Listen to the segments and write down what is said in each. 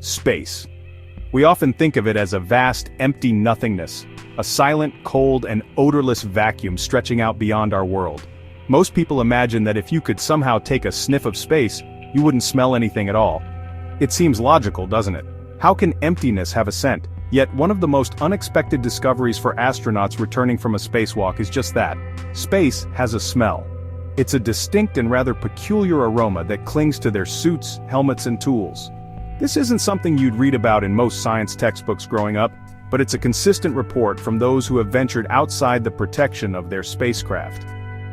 Space. We often think of it as a vast, empty nothingness, a silent, cold, and odorless vacuum stretching out beyond our world. Most people imagine that if you could somehow take a sniff of space, you wouldn't smell anything at all. It seems logical, doesn't it? How can emptiness have a scent? Yet one of the most unexpected discoveries for astronauts returning from a spacewalk is just that. Space has a smell. It's a distinct and rather peculiar aroma that clings to their suits, helmets, and tools. This isn't something you'd read about in most science textbooks growing up, but it's a consistent report from those who have ventured outside the protection of their spacecraft.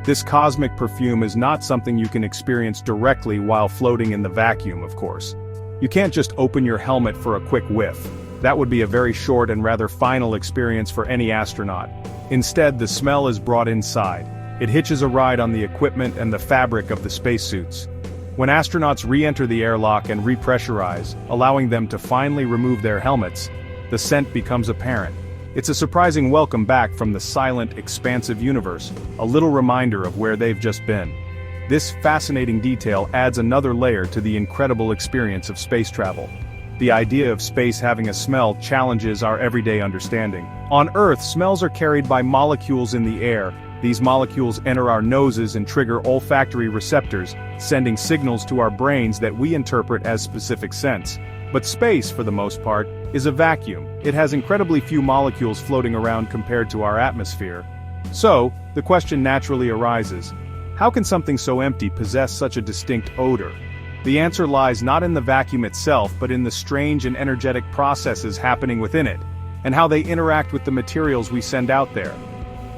This cosmic perfume is not something you can experience directly while floating in the vacuum, of course. You can't just open your helmet for a quick whiff. That would be a very short and rather final experience for any astronaut. Instead, the smell is brought inside. It hitches a ride on the equipment and the fabric of the spacesuits. When astronauts re-enter the airlock and repressurize, allowing them to finally remove their helmets, the scent becomes apparent. It's a surprising welcome back from the silent, expansive universe, a little reminder of where they've just been. This fascinating detail adds another layer to the incredible experience of space travel. The idea of space having a smell challenges our everyday understanding. On Earth, smells are carried by molecules in the air. These molecules enter our noses and trigger olfactory receptors, sending signals to our brains that we interpret as specific scents. But space, for the most part, is a vacuum. It has incredibly few molecules floating around compared to our atmosphere. So, the question naturally arises, how can something so empty possess such a distinct odor? The answer lies not in the vacuum itself but in the strange and energetic processes happening within it, and how they interact with the materials we send out there.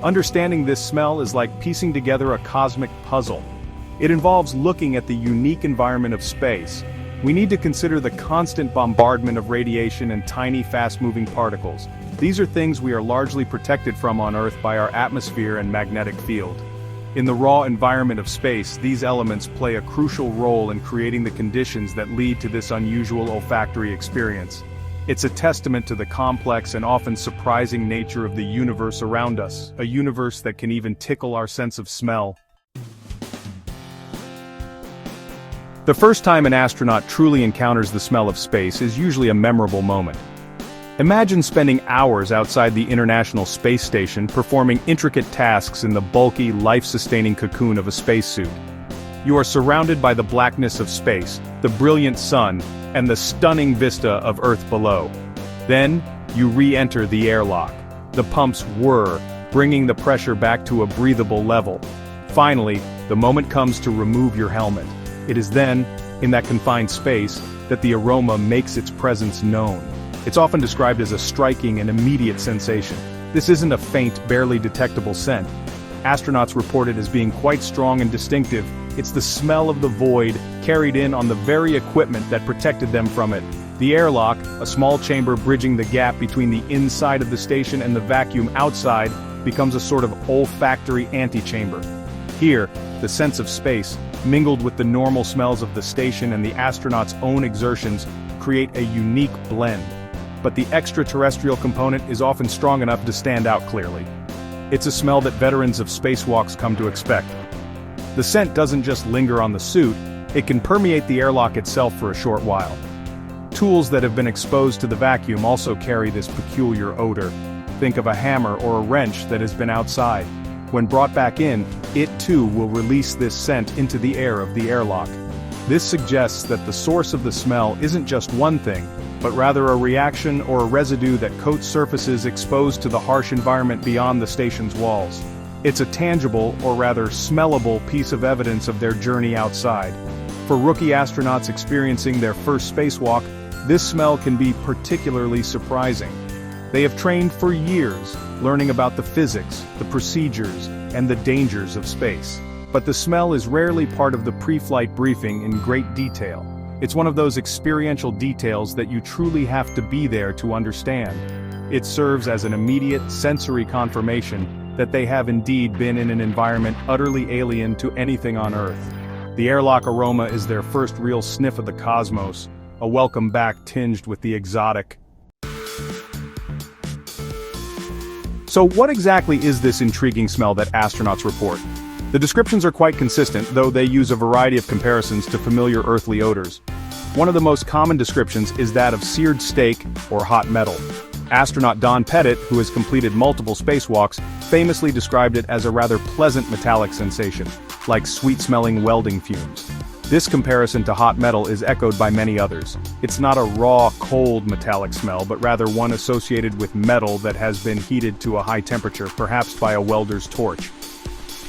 Understanding this smell is like piecing together a cosmic puzzle. It involves looking at the unique environment of space. We need to consider the constant bombardment of radiation and tiny fast-moving particles. These are things we are largely protected from on Earth by our atmosphere and magnetic field. In the raw environment of space, these elements play a crucial role in creating the conditions that lead to this unusual olfactory experience. It's a testament to the complex and often surprising nature of the universe around us, a universe that can even tickle our sense of smell. The first time an astronaut truly encounters the smell of space is usually a memorable moment. Imagine spending hours outside the International Space Station performing intricate tasks in the bulky, life-sustaining cocoon of a spacesuit. You are surrounded by the blackness of space, the brilliant sun, and the stunning vista of Earth below. Then, you re-enter the airlock. The pumps whir, bringing the pressure back to a breathable level. Finally, the moment comes to remove your helmet. It is then, in that confined space, that the aroma makes its presence known. It's often described as a striking and immediate sensation. This isn't a faint, barely detectable scent. Astronauts report it as being quite strong and distinctive. It's the smell of the void, carried in on the very equipment that protected them from it. The airlock, a small chamber bridging the gap between the inside of the station and the vacuum outside, becomes a sort of olfactory antechamber. Here, the sense of space, mingled with the normal smells of the station and the astronauts' own exertions, create a unique blend. But the extraterrestrial component is often strong enough to stand out clearly. It's a smell that veterans of spacewalks come to expect. The scent doesn't just linger on the suit, it can permeate the airlock itself for a short while. Tools that have been exposed to the vacuum also carry this peculiar odor. Think of a hammer or a wrench that has been outside. When brought back in, it too will release this scent into the air of the airlock. This suggests that the source of the smell isn't just one thing, but rather a reaction or a residue that coats surfaces exposed to the harsh environment beyond the station's walls. It's a tangible, or rather smellable, piece of evidence of their journey outside. For rookie astronauts experiencing their first spacewalk, this smell can be particularly surprising. They have trained for years, learning about the physics, the procedures, and the dangers of space. But the smell is rarely part of the pre-flight briefing in great detail. It's one of those experiential details that you truly have to be there to understand. It serves as an immediate sensory confirmation that they have indeed been in an environment utterly alien to anything on Earth. The airlock aroma is their first real sniff of the cosmos, a welcome back tinged with the exotic. So what exactly is this intriguing smell that astronauts report? The descriptions are quite consistent, though they use a variety of comparisons to familiar earthly odors. One of the most common descriptions is that of seared steak or hot metal. Astronaut Don Pettit, who has completed multiple spacewalks, famously described it as a rather pleasant metallic sensation, like sweet-smelling welding fumes. This comparison to hot metal is echoed by many others. It's not a raw, cold metallic smell, but rather one associated with metal that has been heated to a high temperature, perhaps by a welder's torch.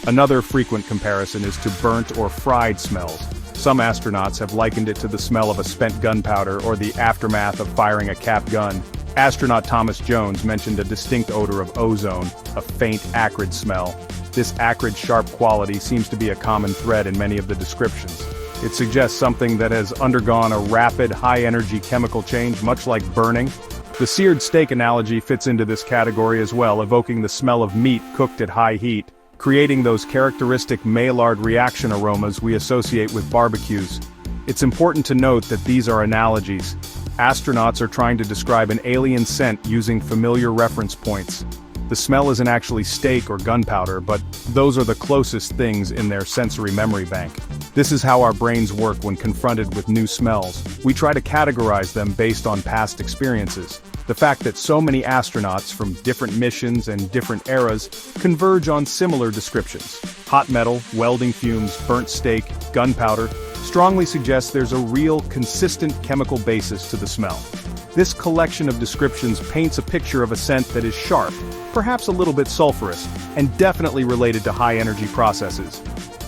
Another frequent comparison is to burnt or fried smells. Some astronauts have likened it to the smell of a spent gunpowder or the aftermath of firing a cap gun. Astronaut Thomas Jones mentioned a distinct odor of ozone, a faint, acrid smell. This acrid, sharp quality seems to be a common thread in many of the descriptions. It suggests something that has undergone a rapid, high-energy chemical change, much like burning. The seared steak analogy fits into this category as well, evoking the smell of meat cooked at high heat, creating those characteristic Maillard reaction aromas we associate with barbecues. It's important to note that these are analogies. Astronauts are trying to describe an alien scent using familiar reference points. The smell isn't actually steak or gunpowder, but those are the closest things in their sensory memory bank. This is how our brains work when confronted with new smells. We try to categorize them based on past experiences. The fact that so many astronauts from different missions and different eras converge on similar descriptions. Hot metal, welding fumes, burnt steak, gunpowder, strongly suggests there's a real, consistent chemical basis to the smell. This collection of descriptions paints a picture of a scent that is sharp, perhaps a little bit sulfurous, and definitely related to high-energy processes.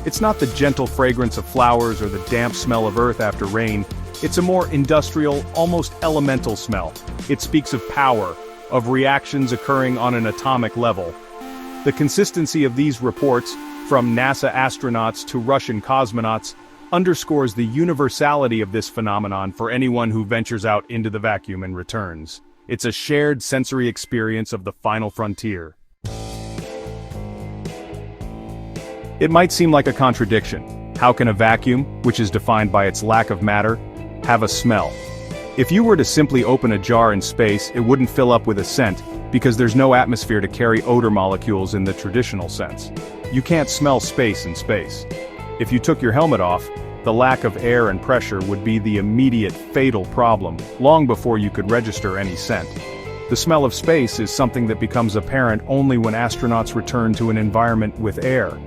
It's not the gentle fragrance of flowers or the damp smell of earth after rain. It's a more industrial, almost elemental smell. It speaks of power, of reactions occurring on an atomic level. The consistency of these reports, from NASA astronauts to Russian cosmonauts, underscores the universality of this phenomenon for anyone who ventures out into the vacuum and returns. It's a shared sensory experience of the final frontier. It might seem like a contradiction. How can a vacuum, which is defined by its lack of matter, have a smell? If you were to simply open a jar in space, it wouldn't fill up with a scent, because there's no atmosphere to carry odor molecules in the traditional sense. You can't smell space in space. If you took your helmet off, the lack of air and pressure would be the immediate fatal problem, long before you could register any scent. The smell of space is something that becomes apparent only when astronauts return to an environment with air.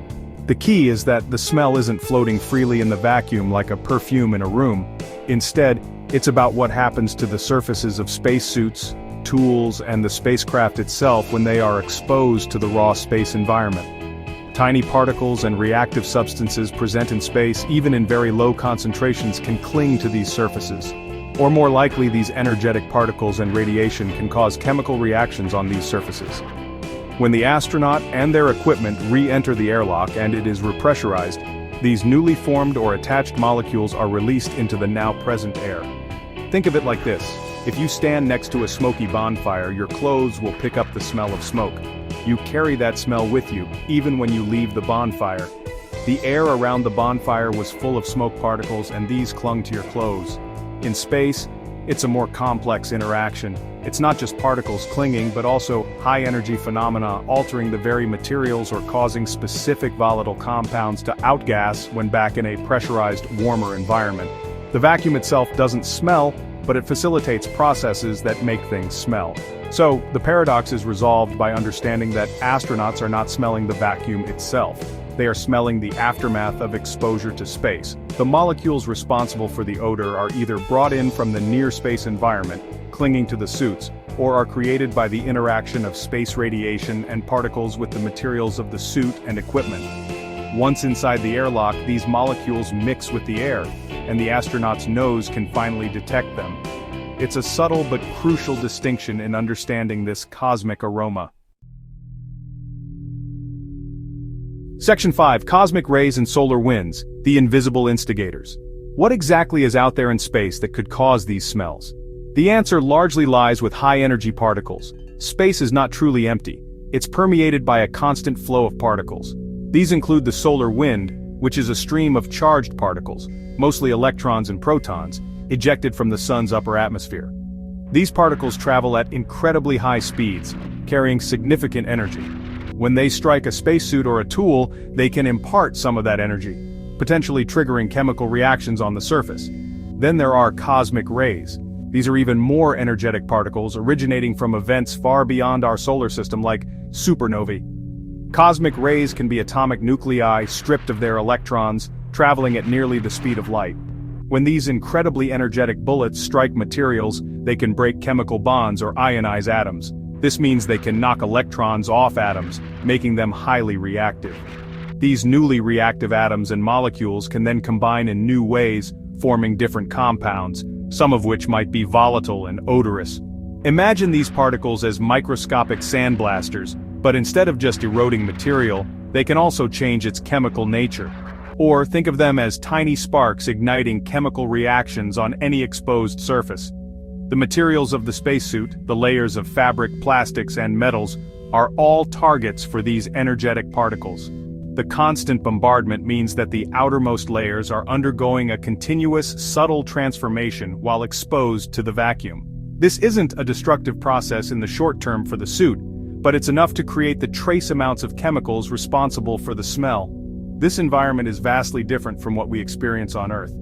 The key is that the smell isn't floating freely in the vacuum like a perfume in a room. Instead, it's about what happens to the surfaces of spacesuits, tools, and the spacecraft itself when they are exposed to the raw space environment. Tiny particles and reactive substances present in space, even in very low concentrations, can cling to these surfaces. Or more likely, these energetic particles and radiation can cause chemical reactions on these surfaces. When the astronaut and their equipment re-enter the airlock and it is repressurized, these newly formed or attached molecules are released into the now present air. Think of it like this. If you stand next to a smoky bonfire, your clothes will pick up the smell of smoke. You carry that smell with you, even when you leave the bonfire. The air around the bonfire was full of smoke particles, and these clung to your clothes. In space, it's a more complex interaction. It's not just particles clinging, but also high-energy phenomena altering the very materials or causing specific volatile compounds to outgas when back in a pressurized, warmer environment. The vacuum itself doesn't smell, but it facilitates processes that make things smell. So, the paradox is resolved by understanding that astronauts are not smelling the vacuum itself. They are smelling the aftermath of exposure to space. The molecules responsible for the odor are either brought in from the near-space environment, clinging to the suits, or are created by the interaction of space radiation and particles with the materials of the suit and equipment. Once inside the airlock, these molecules mix with the air, and the astronaut's nose can finally detect them. It's a subtle but crucial distinction in understanding this cosmic aroma. Section 5. Cosmic Rays and Solar Winds, the Invisible Instigators. What exactly is out there in space that could cause these smells? The answer largely lies with high-energy particles. Space is not truly empty. It's permeated by a constant flow of particles. These include the solar wind, which is a stream of charged particles, mostly electrons and protons, ejected from the sun's upper atmosphere. These particles travel at incredibly high speeds, carrying significant energy. When they strike a spacesuit or a tool, they can impart some of that energy, potentially triggering chemical reactions on the surface. Then there are cosmic rays. These are even more energetic particles originating from events far beyond our solar system like supernovae. Cosmic rays can be atomic nuclei stripped of their electrons, traveling at nearly the speed of light. When these incredibly energetic bullets strike materials, they can break chemical bonds or ionize atoms. This means they can knock electrons off atoms, making them highly reactive. These newly reactive atoms and molecules can then combine in new ways, forming different compounds, some of which might be volatile and odorous. Imagine these particles as microscopic sandblasters, but instead of just eroding material, they can also change its chemical nature. Or think of them as tiny sparks igniting chemical reactions on any exposed surface. The materials of the spacesuit, the layers of fabric, plastics, and metals, are all targets for these energetic particles. The constant bombardment means that the outermost layers are undergoing a continuous, subtle transformation while exposed to the vacuum. This isn't a destructive process in the short term for the suit, but it's enough to create the trace amounts of chemicals responsible for the smell. This environment is vastly different from what we experience on Earth.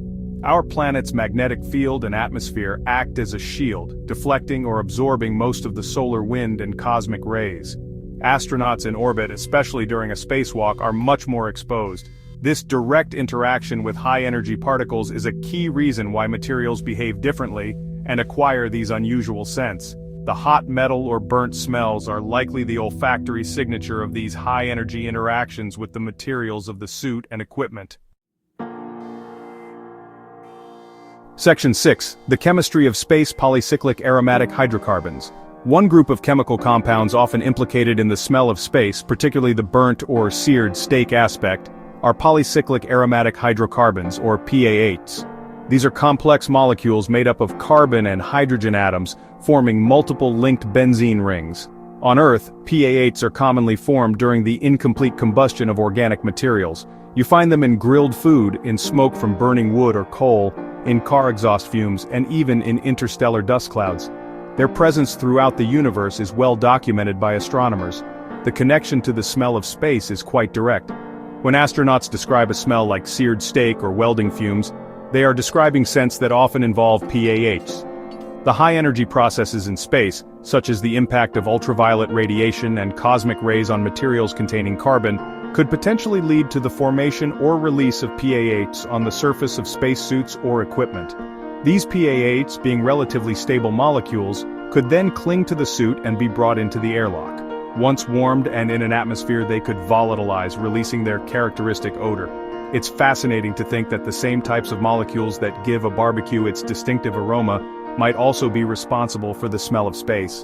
Our planet's magnetic field and atmosphere act as a shield, deflecting or absorbing most of the solar wind and cosmic rays. Astronauts in orbit, especially during a spacewalk, are much more exposed. This direct interaction with high-energy particles is a key reason why materials behave differently and acquire these unusual scents. The hot metal or burnt smells are likely the olfactory signature of these high-energy interactions with the materials of the suit and equipment. Section 6. The chemistry of space polycyclic aromatic hydrocarbons. One group of chemical compounds often implicated in the smell of space, particularly the burnt or seared steak aspect, are polycyclic aromatic hydrocarbons, or PAHs. These are complex molecules made up of carbon and hydrogen atoms, forming multiple linked benzene rings. On Earth, PAHs are commonly formed during the incomplete combustion of organic materials. You find them in grilled food, in smoke from burning wood or coal, in car exhaust fumes, and even in interstellar dust clouds. Their presence throughout the universe is well documented by astronomers. The connection to the smell of space is quite direct. When astronauts describe a smell like seared steak or welding fumes, they are describing scents that often involve PAHs. The high-energy processes in space, such as the impact of ultraviolet radiation and cosmic rays on materials containing carbon, could potentially lead to the formation or release of PAHs on the surface of spacesuits or equipment. These PAHs, being relatively stable molecules, could then cling to the suit and be brought into the airlock. Once warmed and in an atmosphere, they could volatilize, releasing their characteristic odor. It's fascinating to think that the same types of molecules that give a barbecue its distinctive aroma might also be responsible for the smell of space.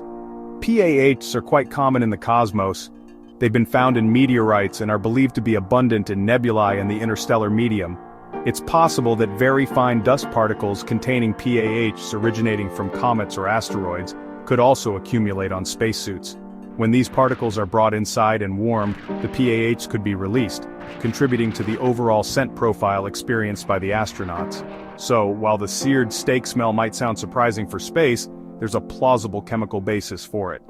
PAHs are quite common in the cosmos. They've been found in meteorites and are believed to be abundant in nebulae and the interstellar medium. It's possible that very fine dust particles containing PAHs originating from comets or asteroids could also accumulate on spacesuits. When these particles are brought inside and warmed, the PAHs could be released, contributing to the overall scent profile experienced by the astronauts. So, while the seared steak smell might sound surprising for space, there's a plausible chemical basis for it.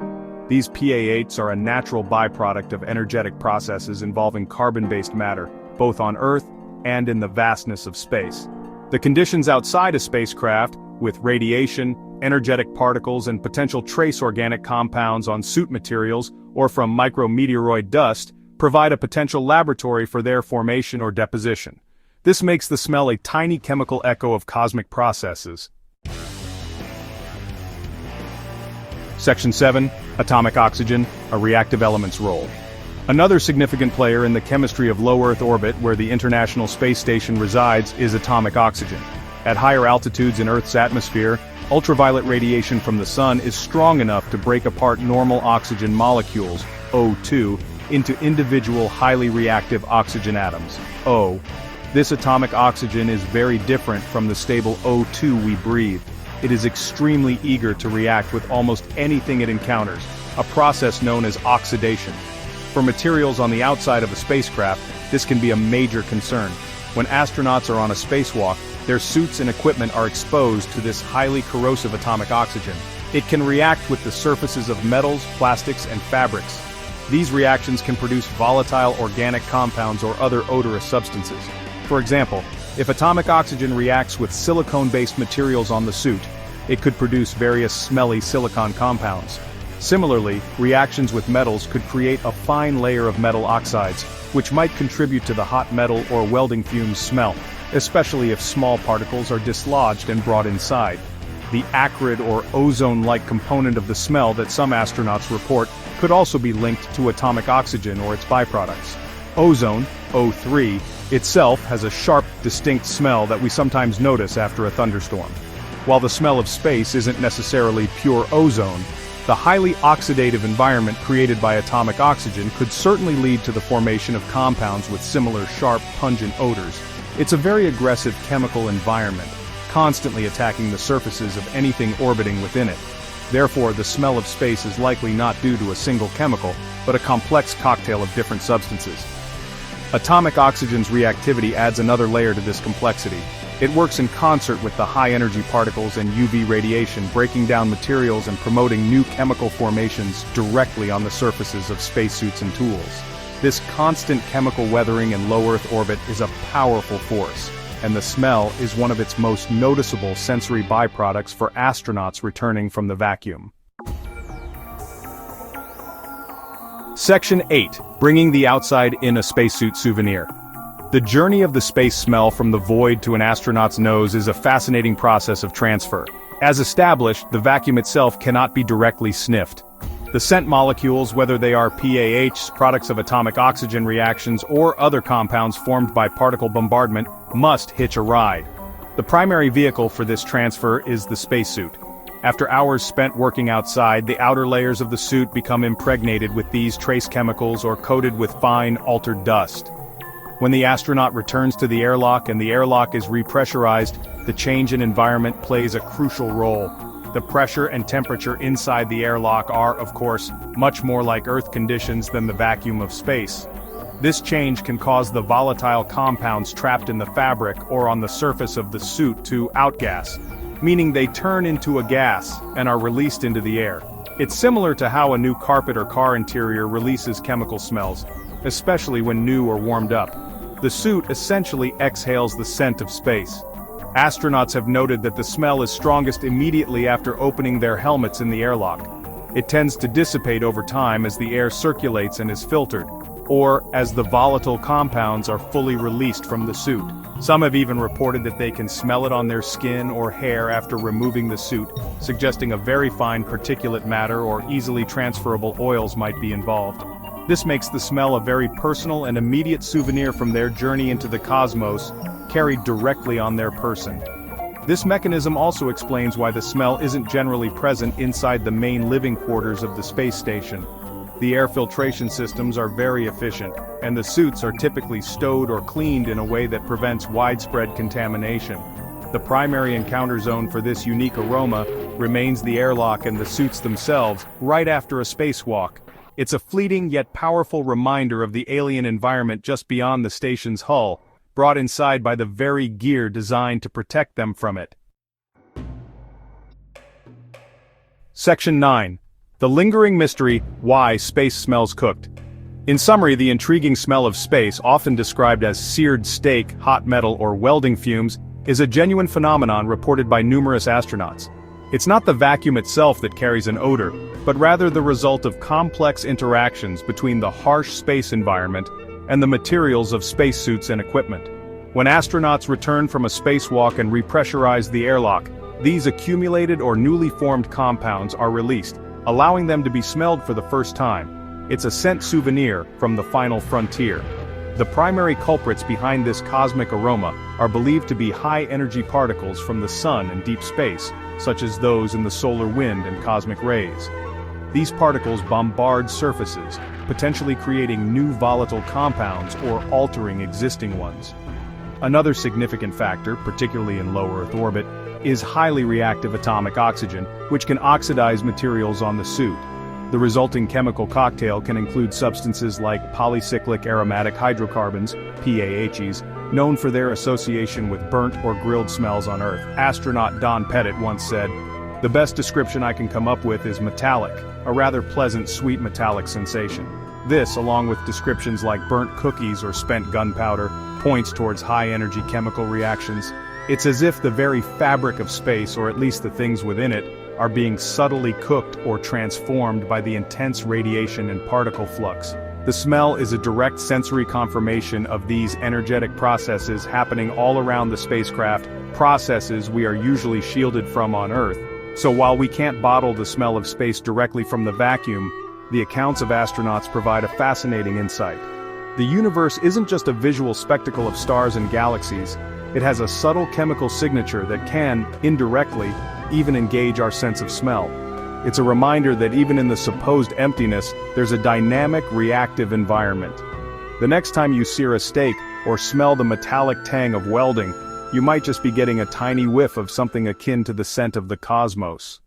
These PAHs are a natural byproduct of energetic processes involving carbon-based matter, both on Earth and in the vastness of space. The conditions outside a spacecraft, with radiation, energetic particles and potential trace organic compounds on suit materials or from micrometeoroid dust, provide a potential laboratory for their formation or deposition. This makes the smell a tiny chemical echo of cosmic processes. Section 7. Atomic oxygen, a reactive element's role. Another significant player in the chemistry of low Earth orbit where the International Space Station resides is atomic oxygen. At higher altitudes in Earth's atmosphere, ultraviolet radiation from the sun is strong enough to break apart normal oxygen molecules, O2, into individual highly reactive oxygen atoms, O. This atomic oxygen is very different from the stable O2 we breathe. It is extremely eager to react with almost anything it encounters, a process known as oxidation. For materials on the outside of a spacecraft, this can be a major concern. When astronauts are on a spacewalk, their suits and equipment are exposed to this highly corrosive atomic oxygen. It can react with the surfaces of metals, plastics, and fabrics. These reactions can produce volatile organic compounds or other odorous substances. For example, If atomic oxygen reacts with silicone-based materials on the suit, it could produce various smelly silicon compounds. Similarly, reactions with metals could create a fine layer of metal oxides, which might contribute to the hot metal or welding fumes smell, especially if small particles are dislodged and brought inside. The acrid or ozone-like component of the smell that some astronauts report could also be linked to atomic oxygen or its byproducts. Ozone, O3, itself has a sharp, distinct smell that we sometimes notice after a thunderstorm. While the smell of space isn't necessarily pure ozone, the highly oxidative environment created by atomic oxygen could certainly lead to the formation of compounds with similar sharp, pungent odors. It's a very aggressive chemical environment, constantly attacking the surfaces of anything orbiting within it. Therefore, the smell of space is likely not due to a single chemical, but a complex cocktail of different substances. Atomic oxygen's reactivity adds another layer to this complexity. It works in concert with the high-energy particles and UV radiation, breaking down materials and promoting new chemical formations directly on the surfaces of spacesuits and tools. This constant chemical weathering in low Earth orbit is a powerful force, and the smell is one of its most noticeable sensory byproducts for astronauts returning from the vacuum. Section 8. Bringing the outside in a spacesuit souvenir. The journey of the space smell from the void to an astronaut's nose is a fascinating process of transfer. As established, the vacuum itself cannot be directly sniffed. The scent molecules, whether they are PAHs, products of atomic oxygen reactions, or other compounds formed by particle bombardment, must hitch a ride. The primary vehicle for this transfer is the spacesuit. After hours spent working outside, the outer layers of the suit become impregnated with these trace chemicals or coated with fine, altered dust. When the astronaut returns to the airlock and the airlock is repressurized, the change in environment plays a crucial role. The pressure and temperature inside the airlock are, of course, much more like Earth conditions than the vacuum of space. This change can cause the volatile compounds trapped in the fabric or on the surface of the suit to outgas, meaning they turn into a gas and are released into the air. It's similar to how a new carpet or car interior releases chemical smells, especially when new or warmed up. The suit essentially exhales the scent of space. Astronauts have noted that the smell is strongest immediately after opening their helmets in the airlock. It tends to dissipate over time as the air circulates and is filtered, or as the volatile compounds are fully released from the suit. Some have even reported that they can smell it on their skin or hair after removing the suit, suggesting a very fine particulate matter or easily transferable oils might be involved. This makes the smell a very personal and immediate souvenir from their journey into the cosmos, carried directly on their person. This mechanism also explains why the smell isn't generally present inside the main living quarters of the space station. The air filtration systems are very efficient, and the suits are typically stowed or cleaned in a way that prevents widespread contamination. The primary encounter zone for this unique aroma remains the airlock and the suits themselves right after a spacewalk. It's a fleeting yet powerful reminder of the alien environment just beyond the station's hull, brought inside by the very gear designed to protect them from it. Section 9. The lingering mystery, why space smells cooked. In summary, the intriguing smell of space, often described as seared steak, hot metal, or welding fumes, is a genuine phenomenon reported by numerous astronauts. It's not the vacuum itself that carries an odor, but rather the result of complex interactions between the harsh space environment and the materials of spacesuits and equipment. When astronauts return from a spacewalk and repressurize the airlock, these accumulated or newly formed compounds are released, allowing them to be smelled for the first time. It's a scent souvenir from the final frontier. The primary culprits behind this cosmic aroma are believed to be high-energy particles from the sun and deep space, such as those in the solar wind and cosmic rays. These particles bombard surfaces, potentially creating new volatile compounds or altering existing ones. Another significant factor, particularly in low Earth orbit, is highly reactive atomic oxygen, which can oxidize materials on the suit. The resulting chemical cocktail can include substances like polycyclic aromatic hydrocarbons, PAHs, known for their association with burnt or grilled smells on Earth. Astronaut Don Pettit once said, "The best description I can come up with is metallic, a rather pleasant sweet metallic sensation." This, along with descriptions like burnt cookies or spent gunpowder, points towards high-energy chemical reactions. It's as if the very fabric of space, or at least the things within it, are being subtly cooked or transformed by the intense radiation and particle flux. The smell is a direct sensory confirmation of these energetic processes happening all around the spacecraft, processes we are usually shielded from on Earth. So while we can't bottle the smell of space directly from the vacuum, the accounts of astronauts provide a fascinating insight. The universe isn't just a visual spectacle of stars and galaxies, it has a subtle chemical signature that can, indirectly, even engage our sense of smell. It's a reminder that even in the supposed emptiness, there's a dynamic, reactive environment. The next time you sear a steak, or smell the metallic tang of welding, you might just be getting a tiny whiff of something akin to the scent of the cosmos.